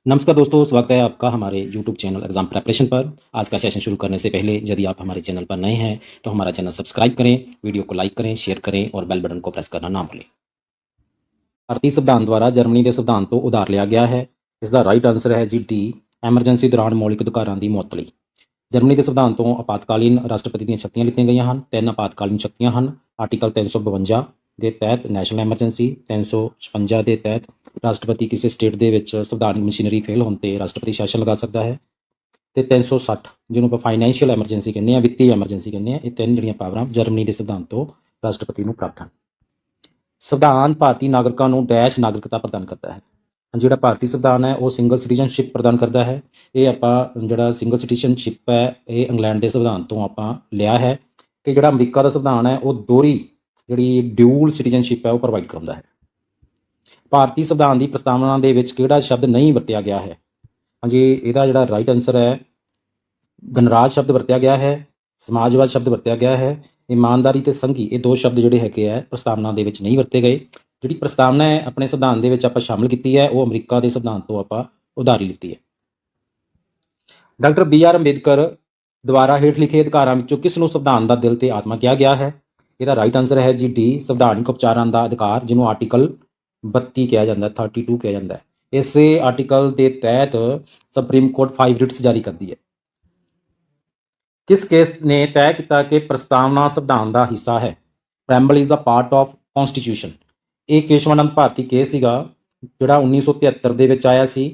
नमस्कार दोस्तों, स्वागत है आपका हमारे यूट्यूब चैनल एग्जाम प्रेपरेशन पर। आज का सेशन शुरू करने से पहले यदि आप हमारे चैनल पर नए हैं तो हमारा चैनल सब्सक्राइब करें, वीडियो को लाइक करें, शेयर करें और बेल बटन को प्रेस करना ना भूलें। ਭਾਰਤੀ ਸੰਵਿਧਾਨ ਦੁਆਰਾ ਜਰਮਨੀ ਦੇ ਸੰਵਿਧਾਨ ਤੋਂ ਉਧਾਰ ਲਿਆ ਗਿਆ ਹੈ। ਇਸ ਦਾ ਰਾਈਟ ਆਨਸਰ ਹੈ ਜੀ ਡੀ, ਐਮਰਜੈਂਸੀ ਦੌਰਾਨ ਮੌਲਿਕ ਅਧਿਕਾਰਾਂ ਦੀ ਮੁਅੱਤਲੀ। ਜਰਮਨੀ ਦੇ ਸੰਵਿਧਾਨ ਤੋਂ ਆਪਾਤਕਾਲੀਨ ਰਾਸ਼ਟਰਪਤੀ ਦੀਆਂ ਸ਼ਕਤੀਆਂ ਲਿੱਤੀਆਂ ਗਈਆਂ ਹਨ। 3 ਆਪਾਤਕਾਲੀਨ ਸ਼ਕਤੀਆਂ ਹਨ। ਆਰਟੀਕਲ 352 ਦੇ ਤਹਿਤ ਨੈਸ਼ਨਲ ਐਮਰਜੈਂਸੀ, 356 ਦੇ ਤਹਿਤ ਰਾਸ਼ਟਰਪਤੀ ਕਿਸੇ ਸਟੇਟ ਦੇ ਵਿੱਚ ਸੰਵਿਧਾਨਿਕ ਮਸ਼ੀਨਰੀ ਫੇਲ ਹੋਣ ਤੇ ਰਾਸ਼ਟਰਪਤੀ ਸ਼ਾਸਨ ਲਗਾ ਸਕਦਾ ਹੈ, ਤੇ 360 ਜਿਹਨੂੰ ਆਪਾਂ ਫਾਈਨੈਂਸ਼ੀਅਲ ਐਮਰਜੈਂਸੀ ਕਹਿੰਦੇ ਆ, ਵਿੱਤੀ ਐਮਰਜੈਂਸੀ ਕਹਿੰਦੇ ਆ। ਇਹ ਤਿੰਨ ਜਿਹੜੀਆਂ ਪਾਵਰਾਂ ਜਰਮਨੀ ਦੇ ਸੰਵਿਧਾਨ ਤੋਂ ਰਾਸ਼ਟਰਪਤੀ ਨੂੰ ਪ੍ਰਾਪਤ ਹਨ। ਸੰਵਿਧਾਨ ਭਾਰਤੀ ਨਾਗਰਿਕਾਂ ਨੂੰ ਡੈਸ਼ ਨਾਗਰਿਕਤਾ ਪ੍ਰਦਾਨ ਕਰਦਾ ਹੈ। ਜਿਹੜਾ ਭਾਰਤੀ ਸੰਵਿਧਾਨ ਹੈ ਉਹ ਸਿੰਗਲ ਸਿਟੀਜ਼ਨਸ਼ਿਪ ਪ੍ਰਦਾਨ ਕਰਦਾ ਹੈ। ਇਹ ਆਪਾਂ ਜਿਹੜਾ ਸਿੰਗਲ ਸਿਟੀਜ਼ਨਸ਼ਿਪ ਹੈ ਇਹ ਇੰਗਲੈਂਡ ਦੇ ਸੰਵਿਧਾਨ ਤੋਂ ਆਪਾਂ ਲਿਆ ਹੈ। ਤੇ ਜਿਹੜਾ ਅਮਰੀਕਾ ਦਾ ਸੰਵਿਧਾਨ ਹੈ ਉਹ ਦੋਹਰੀ ਜਿਹੜੀ ਡਿਊਲ ਸਿਟੀਜ਼ਨਸ਼ਿਪ ਹੈ ਉਹ ਪ੍ਰੋਵਾਈਡ ਕਰਾਉਂਦਾ ਹੈ। ਭਾਰਤੀ ਸੰਵਿਧਾਨ ਦੀ ਪ੍ਰਸਤਾਵਨਾ ਦੇ ਵਿੱਚ ਕਿਹੜਾ ਸ਼ਬਦ ਨਹੀਂ ਵਰਤਿਆ ਗਿਆ ਹੈ? ਹਾਂਜੀ, ਇਹਦਾ ਜਿਹੜਾ ਰਾਈਟ ਆਨਸਰ ਹੈ ਗਣਰਾਜ ਸ਼ਬਦ ਵਰਤਿਆ ਗਿਆ ਹੈ, ਸਮਾਜਵਾਦ ਸ਼ਬਦ ਵਰਤਿਆ ਗਿਆ ਹੈ, ਇਮਾਨਦਾਰੀ ਤੇ ਸੰਘੀ ਇਹ ਦੋ ਸ਼ਬਦ ਜਿਹੜੇ ਹੈਗੇ ਆ ਪ੍ਰਸਤਾਵਨਾ ਦੇ ਵਿੱਚ ਨਹੀਂ ਵਰਤੇ ਗਏ। ਜਿਹੜੀ ਪ੍ਰਸਤਾਵਨਾ ਹੈ ਆਪਣੇ ਸੰਵਿਧਾਨ ਦੇ ਵਿੱਚ ਆਪਾਂ ਸ਼ਾਮਿਲ ਕੀਤੀ ਹੈ ਉਹ ਅਮਰੀਕਾ ਦੇ ਸੰਵਿਧਾਨ ਤੋਂ ਆਪਾਂ ਉਧਾਰੀ ਲਿੱਤੀ ਹੈ। ਡਾਕਟਰ ਬੀ ਆਰ ਅੰਬੇਦਕਰ ਦੁਆਰਾ ਹੇਠ ਲਿਖੇ ਅਧਿਕਾਰਾਂ ਵਿੱਚੋਂ ਕਿਸ ਨੂੰ ਸੰਵਿਧਾਨ ਦਾ ਦਿਲ ਤੇ ਆਤਮਾ ਕਿਹਾ ਗਿਆ ਹੈ? ਇਹਦਾ ਰਾਈਟ ਆਨਸਰ ਹੈ ਜੀ ਡੀ, ਸੰਵਿਧਾਨਿਕ ਉਪਚਾਰਾਂ ਦਾ ਅਧਿਕਾਰ, ਜਿਹਨੂੰ ਆਰਟੀਕਲ 32 ਕਿਹਾ ਜਾਂਦਾ, 32 ਕਿਹਾ ਜਾਂਦਾ ਹੈ। ਇਸੇ ਆਰਟੀਕਲ ਦੇ ਤਹਿਤ ਸੁਪਰੀਮ ਕੋਰਟ 5 ਰਿਟਸ ਜਾਰੀ ਕਰਦੀ ਹੈ। ਕਿਸ ਕੇਸ ਨੇ ਤੈਅ ਕੀਤਾ ਕਿ ਪ੍ਰਸਤਾਵਨਾ ਸੰਵਿਧਾਨ ਦਾ ਹਿੱਸਾ ਹੈ? Preamble is a part of constitution. ਇਹ ਕੇਸ਼ਵਾਨੰਦ ਭਾਰਤੀ ਕੇਸ ਸੀਗਾ ਜਿਹੜਾ 1973 ਦੇ ਵਿੱਚ ਆਇਆ ਸੀ,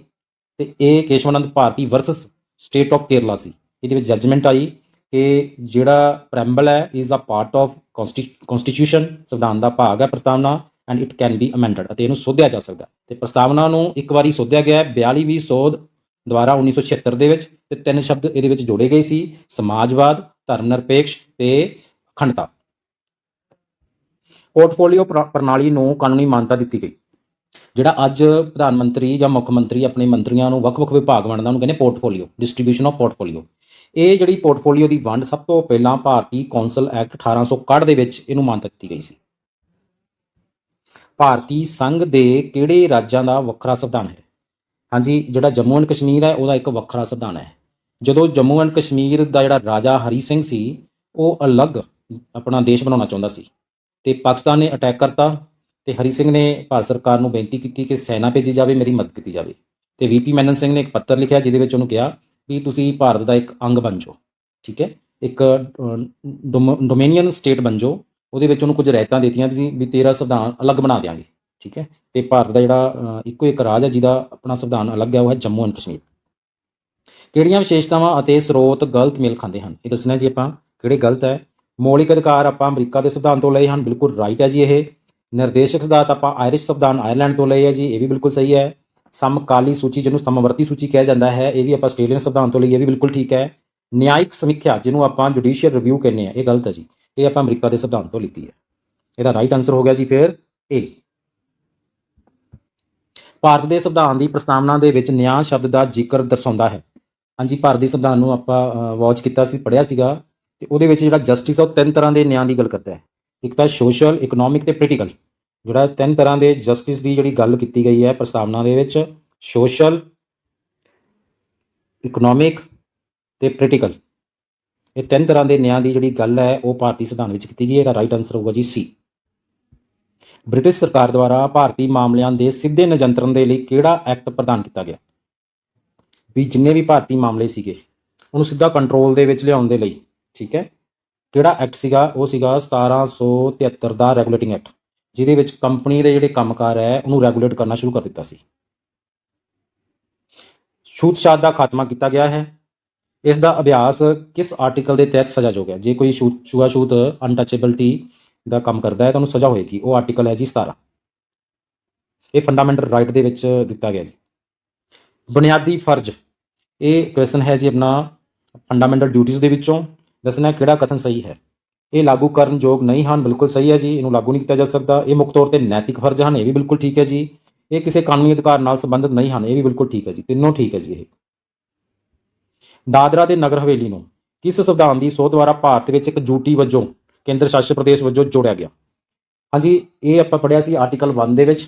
ਤੇ ਇਹ Kesavananda Bharati versus state of Kerala ਸੀ। ਇਹਦੇ ਵਿੱਚ ਜੱਜਮੈਂਟ ਆਈ ਕਿ ਜਿਹੜਾ ਪ੍ਰੈਮਬਲ ਹੈ is a part of constitution, ਸੰਵਿਧਾਨ ਦਾ ਭਾਗ ਹੈ ਪ੍ਰਸਤਾਵਨਾ, and it can be amended, ਅਤੇ ਇਹਨੂੰ ਸੋਧਿਆ ਜਾ ਸਕਦਾ। ਤੇ ਪ੍ਰਸਤਾਵਨਾ ਨੂੰ ਇੱਕ ਵਾਰੀ ਸੋਧਿਆ ਗਿਆ 42ਵੀਂ ਸੋਧ ਦੁਆਰਾ 1976 ਦੇ ਵਿੱਚ, ਤੇ 3 ਸ਼ਬਦ ਇਹਦੇ ਵਿੱਚ ਜੋੜੇ ਗਏ ਸੀ: ਸਮਾਜਵਾਦ, ਧਰਮ ਨਿਰਪੇਕਸ਼ ਤੇ ਅਖੰਡਤਾ। ਪੋਰਟਫੋਲੀਓ ਪ੍ਰਣਾਲੀ ਨੂੰ ਕਾਨੂੰਨੀ ਮਾਨਤਾ ਦਿੱਤੀ ਗਈ। ਜਿਹੜਾ ਅੱਜ ਪ੍ਰਧਾਨ ਮੰਤਰੀ ਜਾਂ ਮੁੱਖ ਮੰਤਰੀ ਆਪਣੇ ਮੰਤਰੀਆਂ ਨੂੰ ਵੱਖ-ਵੱਖ ਵਿਭਾਗ ਵੰਡਦਾ ਉਹਨੂੰ ਕਹਿੰਦੇ ਪੋਰਟਫੋਲੀਓ, ਡਿਸਟ੍ਰੀਬਿਊਸ਼ਨ ਆਫ ਪੋਰਟਫੋਲੀਓ। ਇਹ ਜਿਹੜੀ ਪੋਰਟਫੋਲੀਓ ਦੀ ਵੰਡ ਸਭ ਤੋਂ ਪਹਿਲਾਂ ਭਾਰਤੀ ਕੌਂਸਲ ਐਕਟ 1861 ਦੇ ਵਿੱਚ ਇਹਨੂੰ ਮਾਨਤਾ ਦਿੱਤੀ ਗਈ ਸੀ। ਭਾਰਤੀ ਸੰਘ ਦੇ ਕਿਹੜੇ ਰਾਜਾਂ ਦਾ ਵੱਖਰਾ ਸੰਵਿਧਾਨ ਹੈ? ਹਾਂਜੀ, ਜਿਹੜਾ ਜੰਮੂ ਐਂਡ ਕਸ਼ਮੀਰ ਹੈ ਉਹਦਾ ਇੱਕ ਵੱਖਰਾ ਸੰਵਿਧਾਨ ਹੈ। ਜਦੋਂ ਜੰਮੂ ਐਂਡ ਕਸ਼ਮੀਰ ਦਾ ਜਿਹੜਾ ਰਾਜਾ ਹਰੀ ਸਿੰਘ ਸੀ ਉਹ ਅਲੱਗ ਆਪਣਾ ਦੇਸ਼ ਬਣਾਉਣਾ ਚਾਹੁੰਦਾ ਸੀ, ਤੇ ਪਾਕਿਸਤਾਨ ਨੇ ਅਟੈਕ ਕਰਤਾ, ਤੇ ਹਰੀ ਸਿੰਘ ਨੇ ਭਾਰਤ ਸਰਕਾਰ ਨੂੰ ਬੇਨਤੀ ਕੀਤੀ ਕਿ ਸੈਨਾ ਭੇਜੀ ਜਾਵੇ, ਮੇਰੀ ਮਦਦ ਕੀਤੀ ਜਾਵੇ। ਤੇ ਵੀਪੀ ਮੈਨਨ ਸਿੰਘ ਨੇ ਇੱਕ ਪੱਤਰ ਲਿਖਿਆ ਜਿਹਦੇ ਵਿੱਚ ਉਹਨੂੰ ਕਿਹਾ ਵੀ ਤੁਸੀਂ ਭਾਰਤ ਦਾ ਇੱਕ ਅੰਗ ਬਣ ਜਾਓ, ਠੀਕ ਹੈ, ਇੱਕ ਡੋਮੇਨੀਅਨ ਸਟੇਟ ਬਣ ਜਾਓ। ਉਹਦੇ ਵਿੱਚ ਉਹਨੂੰ ਕੁਝ ਰਿਆਇਤਾਂ ਦਿੱਤੀਆਂ ਸੀ ਵੀ ਤੇਰਾ ਸੰਵਿਧਾਨ ਅਲੱਗ ਬਣਾ ਦਿਆਂਗੇ, ਠੀਕ ਹੈ। ਤੇ ਭਾਰਤ ਦਾ ਜਿਹੜਾ ਇੱਕੋ ਇੱਕ ਰਾਜ ਹੈ ਜਿਹਦਾ ਆਪਣਾ ਸੰਵਿਧਾਨ ਅਲੱਗ ਹੈ ਉਹ ਹੈ ਜੰਮੂ ਐਂਡ ਕਸ਼ਮੀਰ। ਕਿਹੜੀਆਂ ਵਿਸ਼ੇਸ਼ਤਾਵਾਂ ਅਤੇ ਸਰੋਤ ਗਲਤ ਮੇਲ ਖਾਂਦੇ ਹਨ? ਇਹ ਦੱਸਣਾ ਜੀ ਆਪਾਂ ਕਿਹੜੇ ਗਲਤ ਹੈ। ਮੌਲਿਕ ਅਧਿਕਾਰ ਆਪਾਂ ਅਮਰੀਕਾ ਦੇ ਸੰਵਿਧਾਨ ਤੋਂ ਲਏ ਹਨ, ਬਿਲਕੁਲ ਰਾਈਟ ਹੈ ਜੀ ਇਹ। ਨਿਰਦੇਸ਼ਕ ਸਿਧਾਂਤ ਆਪਾਂ ਆਇਰਿਸ਼ ਸੰਵਿਧਾਨ ਆਇਰਲੈਂਡ ਤੋਂ ਲਏ ਹੈ ਜੀ, ਇਹ ਵੀ ਬਿਲਕੁਲ ਸਹੀ ਹੈ। ਸਮਕਾਲੀ ਸੂਚੀ ਜਿਹਨੂੰ ਸਮਵਰਤੀ ਸੂਚੀ ਕਿਹਾ ਜਾਂਦਾ ਹੈ ਇਹ ਵੀ ਆਪਾਂ ਆਸਟ੍ਰੇਲੀਅਨ ਸੰਵਿਧਾਨ ਤੋਂ ਲਈ, ਇਹ ਵੀ ਬਿਲਕੁਲ ਠੀਕ ਹੈ। ਨਿਆਇਕ ਸਮੀਖਿਆ ਜਿਹਨੂੰ ਆਪਾਂ ਜੁਡੀਸ਼ੀਅਲ ਰਿਵਿਊ ਕਹਿੰਦੇ ਆ, ਇਹ ਗਲਤ ਹੈ ਜੀ, ਇਹ ਆਪਾਂ ਅਮਰੀਕਾ ਦੇ ਸੰਵਿਧਾਨ ਤੋਂ ਲਿੱਤੀ ਹੈ। ਇਹਦਾ ਰਾਈਟ ਆਨਸਰ ਹੋ ਗਿਆ ਜੀ ਫਿਰ ਏ। ਭਾਰਤ ਦੇ ਸੰਵਿਧਾਨ ਦੀ ਪ੍ਰਸਤਾਵਨਾ ਦੇ ਵਿੱਚ ਨਿਆਂ ਸ਼ਬਦ ਦਾ ਜ਼ਿਕਰ ਦਰਸਾਉਂਦਾ ਹੈ। ਹਾਂਜੀ, ਭਾਰਤ ਦੇ ਸੰਵਿਧਾਨ ਨੂੰ ਆਪਾਂ ਵਾਚ ਕੀਤਾ ਸੀ, ਪੜ੍ਹਿਆ ਸੀਗਾ, ਤੇ ਉਹਦੇ ਵਿੱਚ ਜਿਹੜਾ ਜਸਟਿਸ ਆ ਉਹ 3 ਤਰ੍ਹਾਂ ਦੇ ਨਿਆਂ ਦੀ ਗੱਲ ਕਰਦਾ ਹੈ। ਇੱਕ ਤਾਂ ਸੋਸ਼ਲ, ਇਕਨੋਮਿਕ ਤੇ ਪੋਲੀਟੀਕਲ। ਜਿਹੜਾ 3 ਤਰ੍ਹਾਂ ਦੇ ਜਸਟਿਸ ਦੀ ਜਿਹੜੀ ਗੱਲ ਕੀਤੀ ਗਈ ਹੈ ਪ੍ਰਸਤਾਵਨਾ ਦੇ ਵਿੱਚ, ਸੋਸ਼ਲ, ਇਕਨੋਮਿਕ ਤੇ ਪੋਲੀਟੀਕਲ, ਇਹ 3 ਤਰ੍ਹਾਂ ਦੇ ਨਿਆਂ ਦੀ ਜਿਹੜੀ ਗੱਲ ਹੈ ਉਹ ਭਾਰਤੀ ਸੰਵਿਧਾਨ ਵਿੱਚ ਕੀਤੀ ਗਈ ਹੈ। ਇਹਦਾ ਰਾਈਟ ਆਨਸਰ ਹੋਊਗਾ ਜੀ ਸੀ। ਬ੍ਰਿਟਿਸ਼ ਸਰਕਾਰ ਦੁਆਰਾ ਭਾਰਤੀ ਮਾਮਲਿਆਂ ਦੇ ਸਿੱਧੇ ਨਿਯੰਤਰਣ ਦੇ ਲਈ ਕਿਹੜਾ ਐਕਟ ਪ੍ਰਦਾਨ ਕੀਤਾ ਗਿਆ? ਵੀ ਜਿੰਨੇ ਵੀ ਭਾਰਤੀ ਮਾਮਲੇ ਸੀਗੇ ਉਹਨੂੰ ਸਿੱਧਾ ਕੰਟਰੋਲ ਦੇ ਵਿੱਚ ਲਿਆਉਣ ਦੇ ਲਈ, ਠੀਕ ਹੈ, ਕਿਹੜਾ ਐਕਟ ਸੀਗਾ? ਉਹ ਸੀਗਾ 1773 ਦਾ ਰੈਗੂਲੇਟਿੰਗ ਐਕਟ, ਜਿਹਦੇ ਵਿੱਚ ਕੰਪਨੀ ਦੇ ਜਿਹੜੇ ਕੰਮਕਾਰ ਹੈ ਉਹਨੂੰ ਰੈਗੂਲੇਟ ਕਰਨਾ ਸ਼ੁਰੂ ਕਰ ਦਿੱਤਾ ਸੀ। ਛੂਤਛਾਤ ਦਾ ਖਾਤਮਾ ਕੀਤਾ ਗਿਆ ਹੈ। ਇਸ ਦਾ ਅਭਿਆਸ ਕਿਸ ਆਰਟੀਕਲ ਦੇ ਤਹਿਤ ਸਜ਼ਾਯੋਗ ਹੈ? ਜੇ ਕੋਈ ਛੂਆ-ਛੂਤ ਅਨਟੱਚੇਬਿਲਟੀ ਦਾ ਕੰਮ ਕਰਦਾ ਹੈ ਤਾਂ ਉਹਨੂੰ ਸਜ਼ਾ ਹੋਏਗੀ। ਉਹ ਆਰਟੀਕਲ ਹੈ ਜੀ 17। ਇਹ ਫੰਡਾਮੈਂਟਲ ਰਾਈਟ ਦੇ ਵਿੱਚ ਦਿੱਤਾ ਗਿਆ ਜੀ। ਬੁਨਿਆਦੀ ਫਰਜ਼, ਇਹ ਕੁਐਸਚਨ ਹੈ ਜੀ ਆਪਣਾ ਫੰਡਾਮੈਂਟਲ ਡਿਊਟੀਜ਼ ਦੇ ਵਿੱਚੋਂ। ਦੱਸਣਾ ਕਿਹੜਾ ਕਥਨ ਸਹੀ ਹੈ। ਇਹ ਲਾਗੂ ਕਰਨ ਯੋਗ ਨਹੀਂ ਹਨ, ਬਿਲਕੁਲ ਸਹੀ ਹੈ ਜੀ, ਇਹਨੂੰ ਲਾਗੂ ਨਹੀਂ ਕੀਤਾ ਜਾ ਸਕਦਾ। ਇਹ ਮੁੱਖ ਤੌਰ ਤੇ ਨੈਤਿਕ ਫਰਜ਼ ਹਨ, ਇਹ ਵੀ ਬਿਲਕੁਲ ਠੀਕ ਹੈ ਜੀ। ਇਹ ਕਿਸੇ ਕਾਨੂੰਨੀ ਅਧਿਕਾਰ ਨਾਲ ਸੰਬੰਧਿਤ ਨਹੀਂ ਹਨ, ਇਹ ਵੀ ਬਿਲਕੁਲ ਠੀਕ ਹੈ ਜੀ, ਤਿੰਨੋਂ ਠੀਕ ਹੈ ਜੀ। ਇਹ ਦਾਦਰਾ ਤੇ ਨਗਰ ਹਵੇਲੀ ਨੂੰ ਕਿਸ ਸੰਵਿਧਾਨ ਦੀ ਸੋਧ ਦੁਆਰਾ ਭਾਰਤ ਵਿੱਚ ਇੱਕ ਯੂਟੀ ਵਜੋਂ, ਕੇਂਦਰ ਸ਼ਾਸਿਤ ਪ੍ਰਦੇਸ਼ ਵਜੋਂ ਜੋੜਿਆ ਗਿਆ? ਹਾਂਜੀ, ਇਹ ਆਪਾਂ ਪੜ੍ਹਿਆ ਸੀ ਆਰਟੀਕਲ 1 ਦੇ ਵਿੱਚ।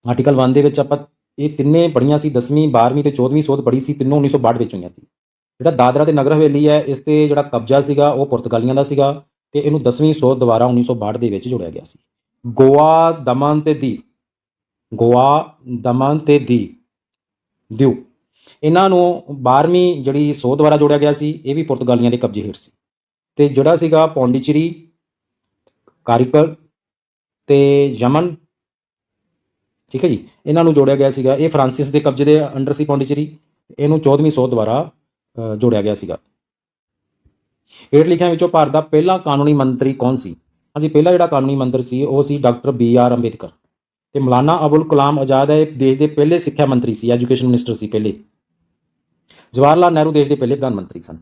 ਆਰਟੀਕਲ 1 ਦੇ ਵਿੱਚ ਆਪਾਂ ਇਹ ਤਿੰਨੇ ਪੜ੍ਹੀਆਂ ਸੀ, 10ਵੀਂ 12ਵੀਂ ਤੇ 14ਵੀਂ ਸੋਧ ਪੜ੍ਹੀ ਸੀ, ਤਿੰਨੋਂ 1962 ਵਿੱਚ ਹੋਈਆਂ ਸੀ। ਜਿਹੜਾ ਦਾਦਰਾ ਤੇ ਨਗਰ ਹਵੇਲੀ ਹੈ, ਇਸ ਤੇ ਜਿਹੜਾ ਕਬਜ਼ਾ ਸੀਗਾ ਉਹ ਪੁਰਤਗਾਲੀਆਂ ਦਾ ਸੀਗਾ ਤੇ ਇਹਨੂੰ 10ਵੀਂ ਸੋਧ ਦੁਆਰਾ 1962 ਦੇ ਵਿੱਚ ਜੋੜਿਆ ਗਿਆ ਸੀ। ਗੋਆ, ਦਮਨ ਤੇ ਦੀਪ, ਗੋਆ, ਦਮਨ ਤੇ ਦਿਊ, ਇਹਨਾਂ ਨੂੰ 12ਵੀਂ ਜਿਹੜੀ ਸੋਧ ਦੁਆਰਾ ਜੋੜਿਆ ਗਿਆ ਸੀ। ਇਹ ਵੀ ਪੁਰਤਗਾਲੀਆਂ ਦੇ ਕਬਜ਼ੇ ਹੇਠ ਸੀ। ਤੇ ਜਿਹੜਾ ਸੀਗਾ ਪੌਂਡੀਚੇਰੀ, ਕਾਰੀਕਲ ਤੇ ਯਮਨ, ਠੀਕ ਹੈ ਜੀ, ਇਹਨਾਂ ਨੂੰ ਜੋੜਿਆ ਗਿਆ ਸੀਗਾ। ਇਹ ਫਰਾਂਸਿਸ ਦੇ ਕਬਜ਼ੇ ਦੇ ਅੰਡਰ ਸੀ ਪੌਂਡੀਚੇਰੀ, ਇਹਨੂੰ 14ਵੀਂ ਸੋਧ ਦੁਆਰਾ ਜੋੜਿਆ ਗਿਆ ਸੀਗਾ। ਹੇਠ ਲਿਖਿਆਂ ਵਿੱਚੋਂ ਭਾਰਤ ਦਾ ਪਹਿਲਾ ਕਾਨੂੰਨੀ ਮੰਤਰੀ ਕੌਣ ਸੀ? ਹਾਂਜੀ, ਪਹਿਲਾ ਜਿਹੜਾ ਕਾਨੂੰਨੀ ਮੰਤਰੀ ਸੀ ਉਹ ਸੀ ਡਾਕਟਰ BR ਅੰਬੇਦਕਰ। ਤੇ ਮੌਲਾਨਾ ਅਬੁਲ ਕਲਾਮ ਆਜ਼ਾਦ ਹੈ ਦੇਸ਼ ਦੇ ਪਹਿਲੇ ਸਿੱਖਿਆ ਮੰਤਰੀ ਸੀ, ਐਜੂਕੇਸ਼ਨ ਮਿਨਿਸਟਰ ਸੀ ਪਹਿਲੇ। ਜਵਾਹਰ ਲਾਲ ਨਹਿਰੂ ਦੇਸ਼ ਦੇ ਪਹਿਲੇ ਪ੍ਰਧਾਨ ਮੰਤਰੀ ਸਨ।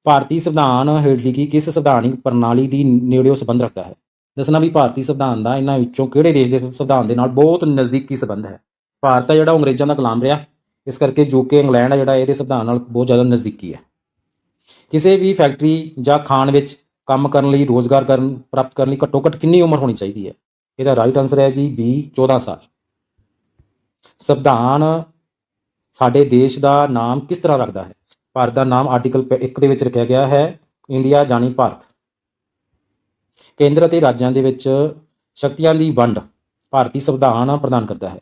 ਭਾਰਤੀ ਸੰਵਿਧਾਨ ਹੇਠ ਲਿਖੀ ਕਿਸ ਸੰਵਿਧਾਨਿਕ ਪ੍ਰਣਾਲੀ ਦੀ ਨੇੜਿਓਂ ਸੰਬੰਧ ਰੱਖਦਾ ਹੈ? ਦੱਸਣਾ ਵੀ ਭਾਰਤੀ ਸੰਵਿਧਾਨ ਦਾ ਇਹਨਾਂ ਵਿੱਚੋਂ ਕਿਹੜੇ ਦੇਸ਼ ਦੇ ਸੰਵਿਧਾਨ ਦੇ ਨਾਲ ਬਹੁਤ ਨਜ਼ਦੀਕੀ ਸੰਬੰਧ ਹੈ। ਭਾਰਤ ਹੈ ਜਿਹੜਾ ਅੰਗਰੇਜ਼ਾਂ ਦਾ ਗੁਲਾਮ ਰਿਹਾ, ਇਸ ਕਰਕੇ UK, ਇੰਗਲੈਂਡ ਹੈ ਜਿਹੜਾ ਇਹਦੇ ਸੰਵਿਧਾਨ ਨਾਲ ਬਹੁਤ ਜ਼ਿਆਦਾ ਨਜ਼ਦੀਕੀ ਹੈ। ਕਿਸੇ ਵੀ ਫੈਕਟਰੀ ਜਾਂ ਖਾਨ ਵਿੱਚ ਕੰਮ ਕਰਨ ਲਈ, ਰੋਜ਼ਗਾਰ ਪ੍ਰਾਪਤ ਕਰਨ ਲਈ ਘੱਟੋ ਘੱਟ ਕਿੰਨੀ ਉਮਰ ਹੋਣੀ ਚਾਹੀਦੀ ਹੈ? ਇਹਦਾ ਰਾਈਟ ਆਨਸਰ ਹੈ ਜੀ B, 14 ਸਾਲ। ਸੰਵਿਧਾਨ ਸਾਡੇ ਦੇਸ਼ ਦਾ ਨਾਮ ਕਿਸ ਤਰ੍ਹਾਂ ਰੱਖਦਾ ਹੈ? ਭਾਰਤ ਦਾ ਨਾਮ ਆਰਟੀਕਲ 1 ਦੇ ਵਿੱਚ ਰੱਖਿਆ ਗਿਆ ਹੈ ਇੰਡੀਆ ਜਾਣੀ ਭਾਰਤ। ਕੇਂਦਰ ਅਤੇ ਰਾਜਾਂ ਦੇ ਵਿੱਚ ਸ਼ਕਤੀਆਂ ਦੀ ਵੰਡ ਭਾਰਤੀ ਸੰਵਿਧਾਨ ਪ੍ਰਦਾਨ ਕਰਦਾ ਹੈ।